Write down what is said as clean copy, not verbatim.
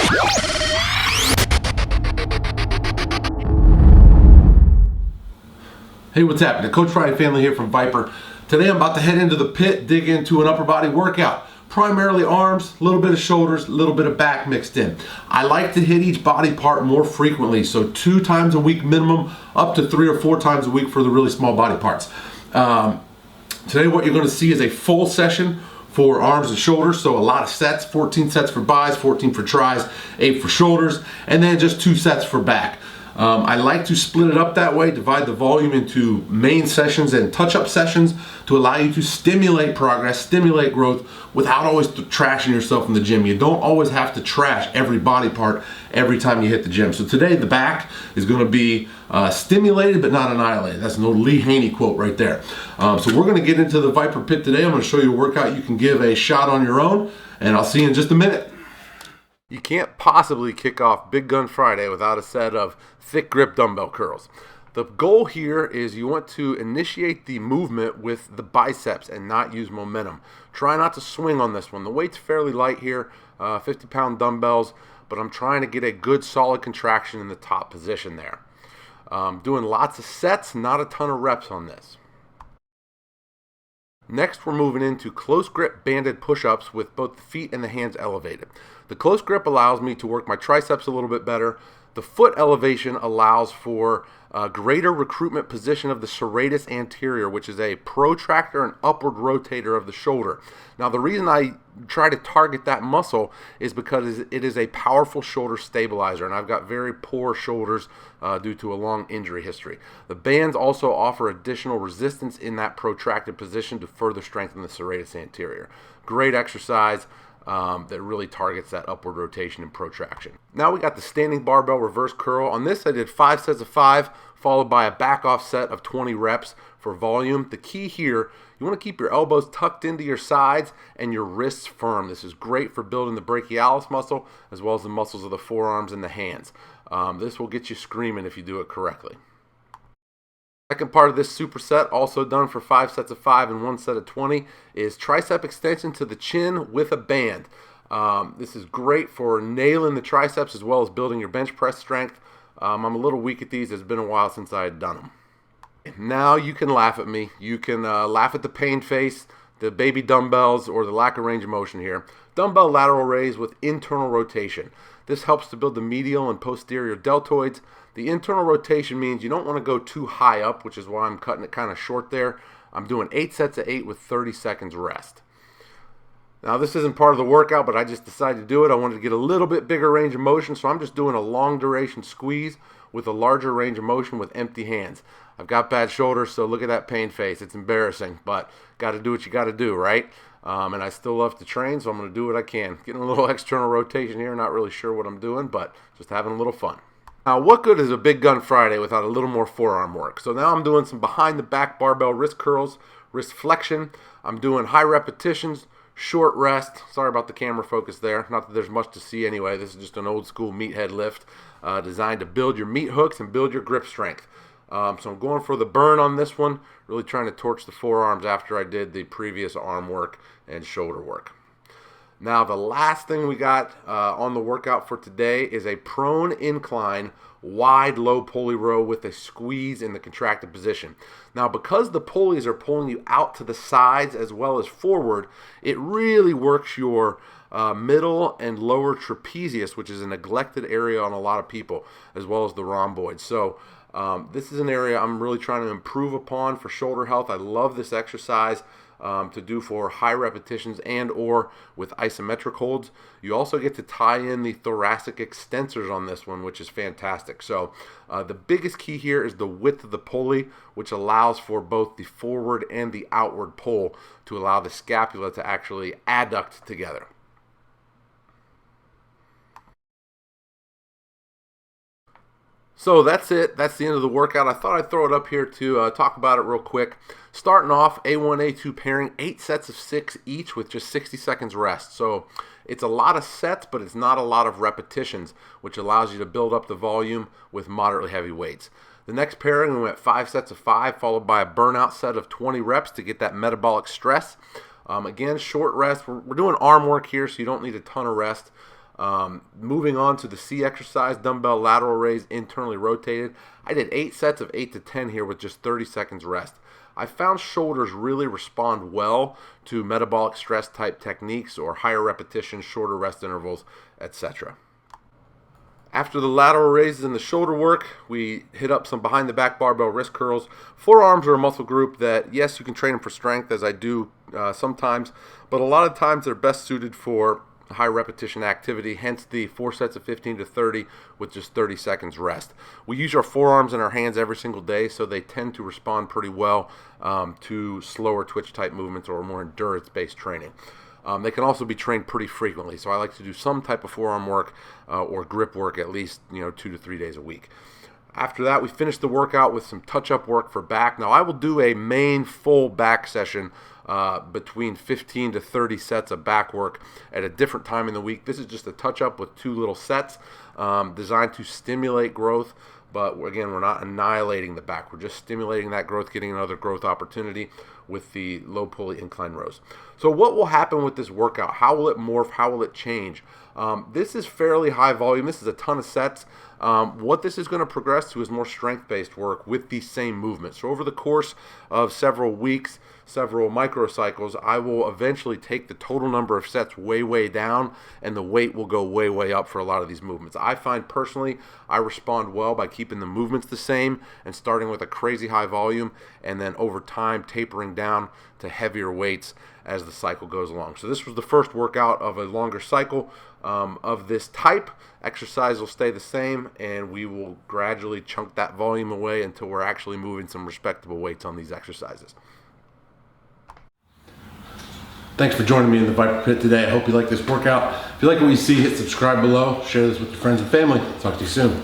Hey, what's happening? Coach Friday family here from Viper. Today I'm about to head into the pit, dig into an upper body workout. Primarily arms, a little bit of shoulders, a little bit of back mixed in. I like to hit each body part more frequently, so 2 times a week minimum, up to 3 or 4 times a week for the really small body parts. Today what you're going to see is a full session for arms and shoulders, so a lot of sets, 14 sets for bis, 14 for tris, 8 for shoulders, and then just 2 sets for back. I like to split it up that way, divide the volume into main sessions and touch-up sessions to allow you to stimulate progress, stimulate growth without always trashing yourself in the gym. You don't always have to trash every body part every time you hit the gym. So today the back is going to be stimulated but not annihilated. That's an old Lee Haney quote right there. So we're going to get into the Viper Pit today. I'm going to show you a workout you can give a shot on your own, and I'll see you in just a minute. You can't possibly kick off Big Gun Friday without a set of thick grip dumbbell curls. The goal here is you want to initiate the movement with the biceps and not use momentum. Try not to swing on this one. The weight's fairly light here, 50-pound dumbbells, but I'm trying to get a good solid contraction in the top position there. Doing lots of sets, not a ton of reps on this. Next, we're moving into close grip banded push-ups with both the feet and the hands elevated. The close grip allows me to work my triceps a little bit better. The foot elevation allows for a greater recruitment position of the serratus anterior, which is a protractor and upward rotator of the shoulder. Now, the reason I try to target that muscle is because it is a powerful shoulder stabilizer, and I've got very poor shoulders due to a long injury history. The bands also offer additional resistance in that protracted position to further strengthen the serratus anterior. Great exercise that really targets that upward rotation and protraction. Now we got the standing barbell reverse curl. On this I did 5 sets of 5 followed by a back off set of 20 reps for volume. The key here, you want to keep your elbows tucked into your sides and your wrists firm. This is great for building the brachialis muscle as well as the muscles of the forearms and the hands. This will get you screaming if you do it correctly. Second part of this superset, also done for 5 sets of 5 and 1 set of 20, is tricep extension to the chin with a band. This is great for nailing the triceps as well as building your bench press strength. I'm a little weak at these. It's been a while since I had done them. Now you can laugh at me. You can laugh at the pain face, the baby dumbbells, or the lack of range of motion here. Dumbbell lateral raise with internal rotation. This helps to build the medial and posterior deltoids. The internal rotation means you don't want to go too high up, which is why I'm cutting it kind of short there. I'm doing 8 sets of 8 with 30 seconds rest. Now this isn't part of the workout, but I just decided to do it. I wanted to get a little bit bigger range of motion, so I'm just doing a long duration squeeze with a larger range of motion with empty hands. I've got bad shoulders, so look at that pain face. It's embarrassing, but got to do what you got to do, right? And I still love to train, so I'm going to do what I can. Getting a little external rotation here, not really sure what I'm doing, but just having a little fun. Now, what good is a Big Gun Friday without a little more forearm work? So now I'm doing some behind the back barbell wrist curls, wrist flexion. I'm doing high repetitions, short rest. Sorry about the camera focus there. Not that there's much to see anyway. This is just an old school meathead lift designed to build your meat hooks and build your grip strength. So I'm going for the burn on this one, really trying to torch the forearms after I did the previous arm work and shoulder work. Now the last thing we got on the workout for today is a prone incline wide low pulley row with a squeeze in the contracted position. Now because the pulleys are pulling you out to the sides as well as forward, it really works your middle and lower trapezius, which is a neglected area on a lot of people, as well as the rhomboid. So this is an area I'm really trying to improve upon for shoulder health. I love this exercise to do for high repetitions and or with isometric holds. You also get to tie in the thoracic extensors on this one, which is fantastic. So the biggest key here is the width of the pulley, which allows for both the forward and the outward pull to allow the scapula to actually adduct together. So that's it. That's the end of the workout. I thought I'd throw it up here to talk about it real quick. Starting off, A1, A2 pairing, 8 sets of 6 each with just 60 seconds rest. So it's a lot of sets, but it's not a lot of repetitions, which allows you to build up the volume with moderately heavy weights. The next pairing, we went 5 sets of 5, followed by a burnout set of 20 reps to get that metabolic stress. Again, short rest. We're doing arm work here, so you don't need a ton of rest. Moving on to the C exercise, dumbbell lateral raise internally rotated. I did 8 sets of 8 to 10 here with just 30 seconds rest. I found shoulders really respond well to metabolic stress type techniques or higher repetitions, shorter rest intervals, etc. After the lateral raises and the shoulder work, we hit up some behind the back barbell wrist curls. Forearms are a muscle group that, yes, you can train them for strength, as I do sometimes, but a lot of times they're best suited for high repetition activity, hence the 4 sets of 15 to 30 with just 30 seconds rest. We use our forearms and our hands every single day, so they tend to respond pretty well to slower twitch type movements or more endurance based training. They can also be trained pretty frequently, so I like to do some type of forearm work or grip work at least 2 to 3 days a week. After that, we finish the workout with some touch-up work for back. Now, I will do a main full back session between 15 to 30 sets of back work at a different time in the week. This is just a touch-up with 2 little sets designed to stimulate growth. But again, we're not annihilating the back. We're just stimulating that growth, getting another growth opportunity with the low pulley incline rows. So what will happen with this workout? How will it morph? How will it change? This is fairly high volume. This is a ton of sets. What this is going to progress to is more strength-based work with the same movement. So over the course of several weeks, several microcycles, I will eventually take the total number of sets way, way down, and the weight will go way, way up for a lot of these movements. I find personally I respond well by keeping the movements the same and starting with a crazy high volume, and then over time tapering down to heavier weights as the cycle goes along. So this was the first workout of a longer cycle of this type. Exercise will stay the same, and we will gradually chunk that volume away until we're actually moving some respectable weights on these exercises. Thanks for joining me in the Viper Pit today. I hope you like this workout. If you like what you see, hit subscribe below. Share this with your friends and family. Talk to you soon.